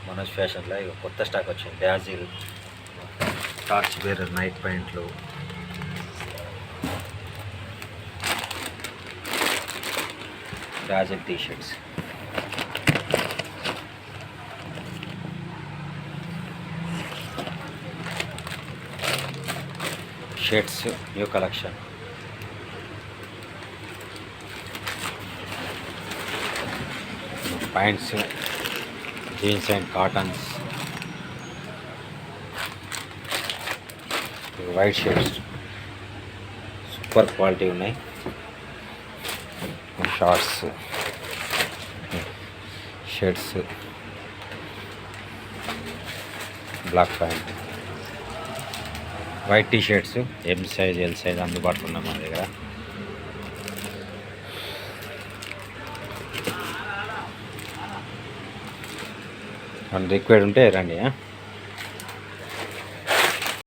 మనోజ్ ఫ్యాషన్లో ఇక కొత్త స్టాక్ వచ్చింది. బ్యాజిల్, టార్చ్ బేరర్ నైట్ ప్యాంట్లు, బ్యాజిల్ T shirts, shirts new collection, pants, jeans and cottons, white shirts super quality ఉన్నాయి. Shorts, shirts, black pant, white T shirts M size L size అందుబాటులో ఉన్నాయి మన దగ్గర. రిక్వైర్డ్ ఉంటే రండి.